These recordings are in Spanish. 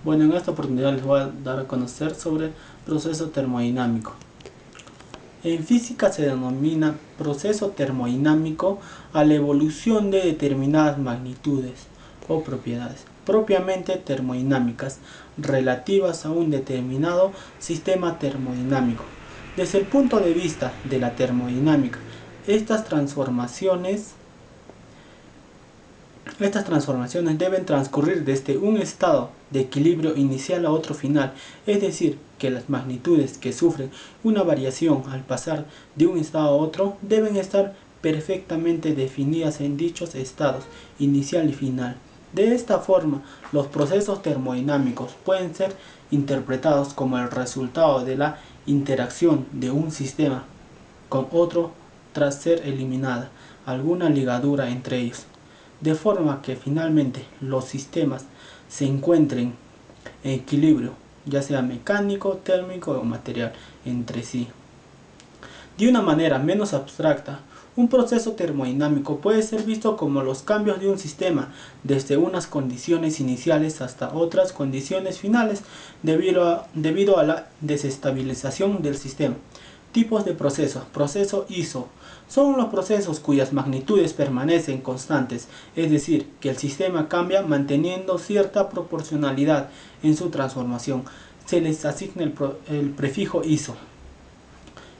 Bueno, en esta oportunidad les voy a dar a conocer sobre el proceso termodinámico. En física se denomina proceso termodinámico a la evolución de determinadas magnitudes o propiedades propiamente termodinámicas relativas a un determinado sistema termodinámico. Desde el punto de vista de la termodinámica, estas transformaciones deben transcurrir desde un estado de equilibrio inicial a otro final, es decir, que las magnitudes que sufren una variación al pasar de un estado a otro deben estar perfectamente definidas en dichos estados inicial y final. De esta forma, los procesos termodinámicos pueden ser interpretados como el resultado de la interacción de un sistema con otro tras ser eliminada alguna ligadura entre ellos, de forma que finalmente los sistemas se encuentren en equilibrio, ya sea mecánico, térmico o material, entre sí. De una manera menos abstracta, un proceso termodinámico puede ser visto como los cambios de un sistema desde unas condiciones iniciales hasta otras condiciones finales debido a la desestabilización del sistema. Tipos de procesos. Proceso ISO. Son los procesos cuyas magnitudes permanecen constantes, es decir, que el sistema cambia manteniendo cierta proporcionalidad en su transformación. Se les asigna el prefijo ISO.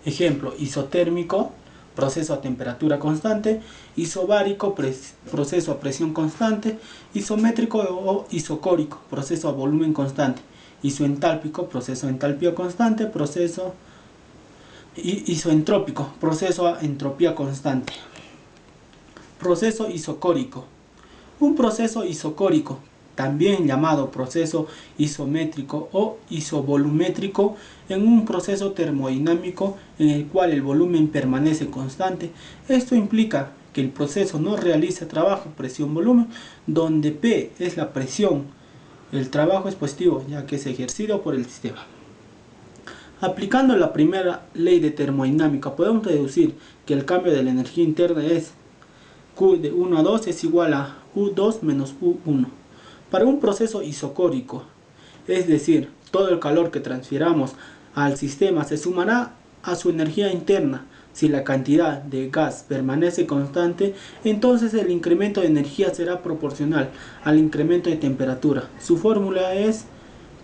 Ejemplo, isotérmico, proceso a temperatura constante; isobárico, proceso a presión constante; isométrico o isocórico, proceso a volumen constante; isoentálpico, proceso a entalpía constante; isoentrópico, proceso a entropía constante. Proceso isocórico. Un proceso isocórico, también llamado proceso isométrico o isovolumétrico, en un proceso termodinámico en el cual el volumen permanece constante. Esto implica que el proceso no realiza trabajo presión-volumen, donde P es la presión. El trabajo es positivo, ya que es ejercido por el sistema. Aplicando la primera ley de termodinámica, podemos deducir que el cambio de la energía interna es Q de 1 a 2 es igual a U2 menos U1. Para un proceso isocórico, es decir, todo el calor que transfiramos al sistema se sumará a su energía interna. Si la cantidad de gas permanece constante, entonces el incremento de energía será proporcional al incremento de temperatura. Su fórmula es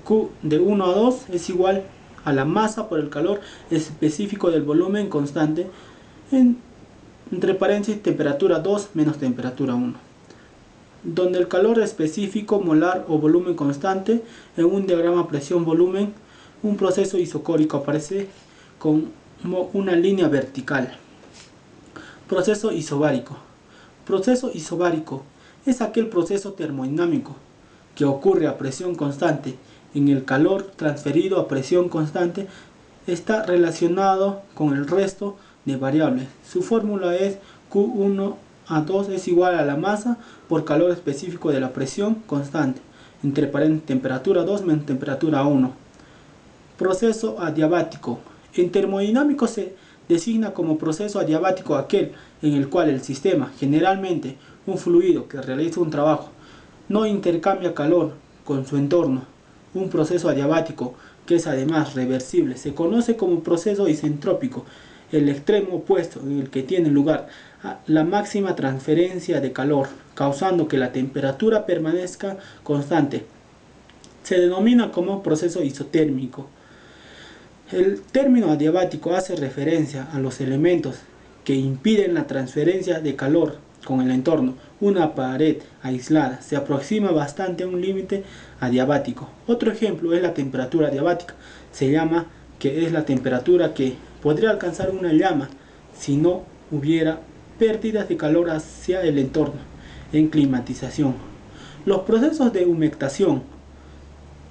Q de 1 a 2 es igual a la masa por el calor específico del volumen constante, entre paréntesis temperatura 2 menos temperatura 1, donde el calor específico molar o volumen constante. En un diagrama presión-volumen, un proceso isocórico aparece como una línea vertical. Proceso isobárico. Proceso isobárico es aquel proceso termodinámico que ocurre a presión constante. En el calor transferido a presión constante está relacionado con el resto de variables. Su fórmula es Q1 a 2 es igual a la masa por calor específico de la presión constante, entre paréntesis temperatura 2 menos temperatura 1. Proceso adiabático. En termodinámico se designa como proceso adiabático aquel en el cual el sistema, generalmente un fluido que realiza un trabajo, no intercambia calor con su entorno. Un proceso adiabático, que es además reversible, se conoce como proceso isentrópico, el extremo opuesto en el que tiene lugar la máxima transferencia de calor, causando que la temperatura permanezca constante. Se denomina como proceso isotérmico. El término adiabático hace referencia a los elementos que impiden la transferencia de calor con el entorno. Una pared aislada se aproxima bastante a un límite adiabático. Otro ejemplo es la temperatura adiabática. Se llama que es la temperatura que podría alcanzar una llama si no hubiera pérdidas de calor hacia el entorno en climatización. Los procesos de humectación,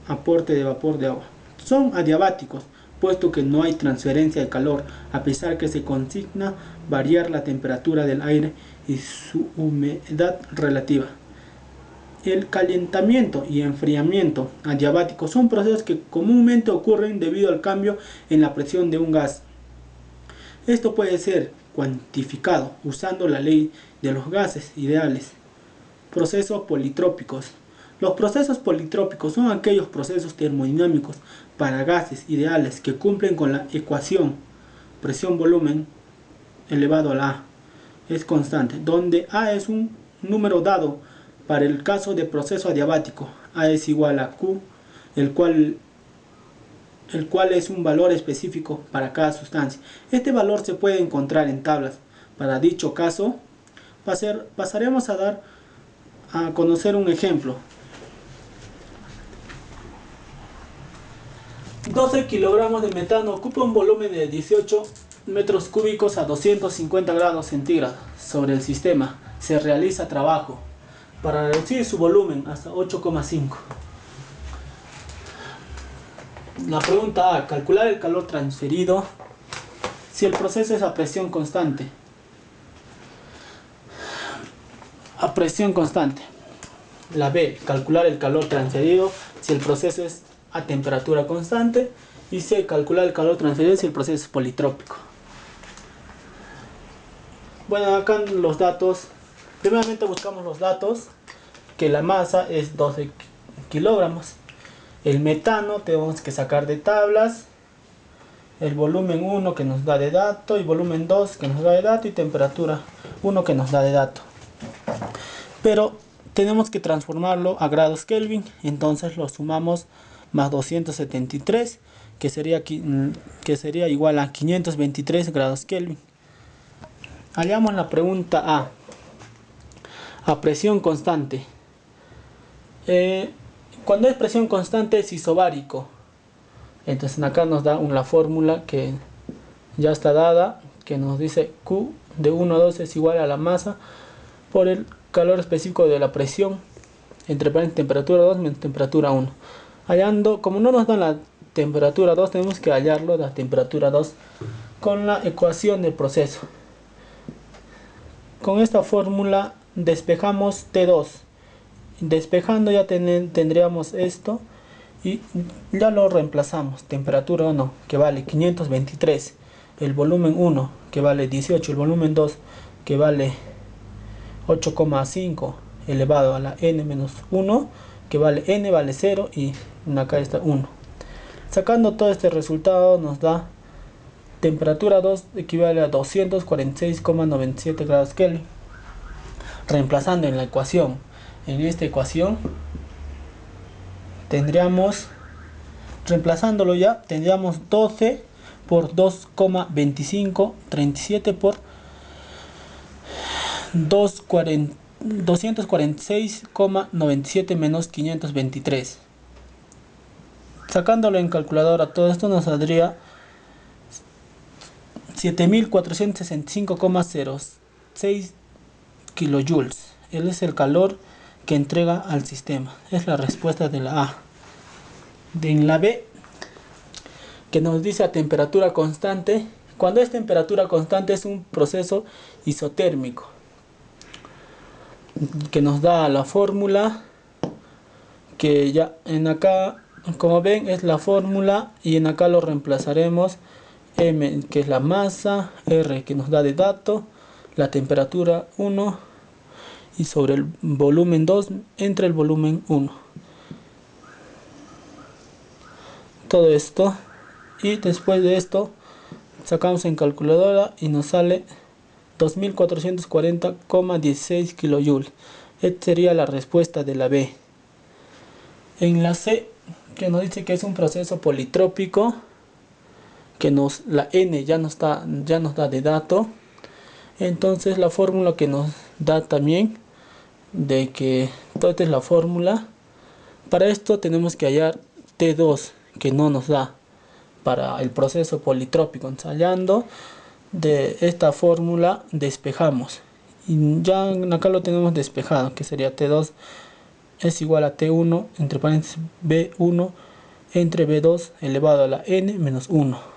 aporte de vapor de agua, son adiabáticos, puesto que no hay transferencia de calor, a pesar que se consigna variar la temperatura del aire y su humedad relativa. El calentamiento y enfriamiento adiabáticos son procesos que comúnmente ocurren debido al cambio en la presión de un gas. Esto puede ser cuantificado usando la ley de los gases ideales. Procesos politrópicos. Los procesos politrópicos son aquellos procesos termodinámicos para gases ideales que cumplen con la ecuación presión-volumen elevado a la A es constante, donde A es un número dado. Para el caso de proceso adiabático, A es igual a Q, el cual es un valor específico para cada sustancia. Este valor se puede encontrar en tablas. Para dicho caso, pasaremos a dar a conocer un ejemplo. 12 kilogramos de metano ocupa un volumen de 18 metros cúbicos a 250 grados centígrados sobre el sistema. Se realiza trabajo para reducir su volumen hasta 8,5. La pregunta A. Calcular el calor transferido si el proceso es a presión constante. A presión constante. La B. Calcular el calor transferido si el proceso es a temperatura constante. Y C. Calcular el calor transferido si el proceso es politrópico. Bueno, acá los datos. Primeramente buscamos los datos. Que la masa es 12 kilogramos. El metano tenemos que sacar de tablas. El volumen 1 que nos da de dato. Y volumen 2 que nos da de dato. Y temperatura 1 que nos da de dato. Pero tenemos que transformarlo a grados Kelvin. Entonces lo sumamos más 273. Que sería igual a 523 grados Kelvin. Hallamos la pregunta A. A presión constante. Cuando es presión constante es isobárico. Entonces acá nos da la fórmula que ya está dada, que nos dice Q de 1 a 2 es igual a la masa por el calor específico de la presión entre paréntesis temperatura 2 menos temperatura 1. Hallando, como no nos dan la temperatura 2, tenemos que hallarlo la temperatura 2 con la ecuación del proceso. Con esta fórmula despejamos T2. Despejando ya tendríamos esto y ya lo reemplazamos. Temperatura 1 que vale 523, el volumen 1 que vale 18, el volumen 2 que vale 8,5 elevado a la n menos 1 que vale n vale 0 y acá está 1. Sacando todo este resultado nos da temperatura 2 equivale a 246,97 grados Kelvin. Reemplazando en la ecuación, en esta ecuación tendríamos, reemplazándolo ya, tendríamos 12 por 2,25, 37 por 246,97 menos 523. Sacándolo en calculadora, todo esto nos saldría 7465,06 kilojoules. Él es el calor que entrega al sistema. Es la respuesta de la A. En la B, que nos dice a temperatura constante. Cuando es temperatura constante es un proceso isotérmico, que nos da la fórmula, que ya en acá, como ven, es la fórmula, y en acá lo reemplazaremos. M, que es la masa, R, que nos da de dato, la temperatura 1 y sobre el volumen 2 entre el volumen 1. Todo esto, y después de esto sacamos en calculadora y nos sale 2440,16 kilojoules. Esta sería la respuesta de la B. En la C, que nos dice que es un proceso politrópico, que la N ya nos da de dato. Entonces la fórmula que nos da también, de que toda esta es la fórmula. Para esto tenemos que hallar T2, que no nos da para el proceso politrópico. Hallando de esta fórmula despejamos, y ya acá lo tenemos despejado, que sería T2 es igual a T1 entre paréntesis B1 entre B2 elevado a la n menos 1.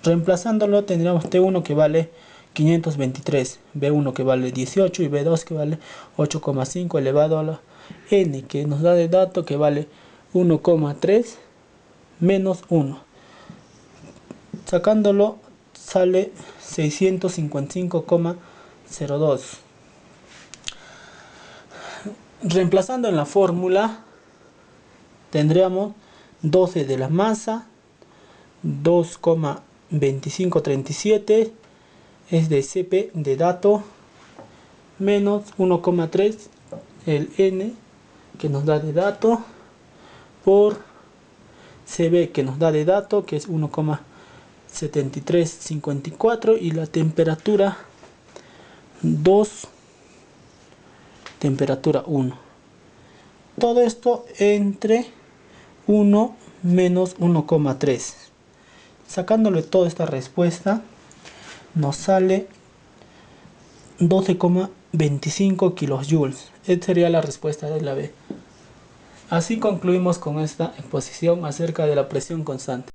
Reemplazándolo tendríamos T1 que vale 523, B1 que vale 18 y B2 que vale 8,5 elevado a la n, que nos da de dato que vale 1,3 menos 1. Sacándolo sale 655,02. Reemplazando en la fórmula tendríamos 12 de la masa, 2,2537 es de Cp de dato, menos 1,3 el N que nos da de dato, por Cb que nos da de dato, que es 1,7354, y la temperatura 2, temperatura 1. Todo esto entre 1 menos 1,3. Sacándole toda esta respuesta, nos sale 12,25 kilojoules. Esta sería la respuesta de la B. Así concluimos con esta exposición acerca de la presión constante.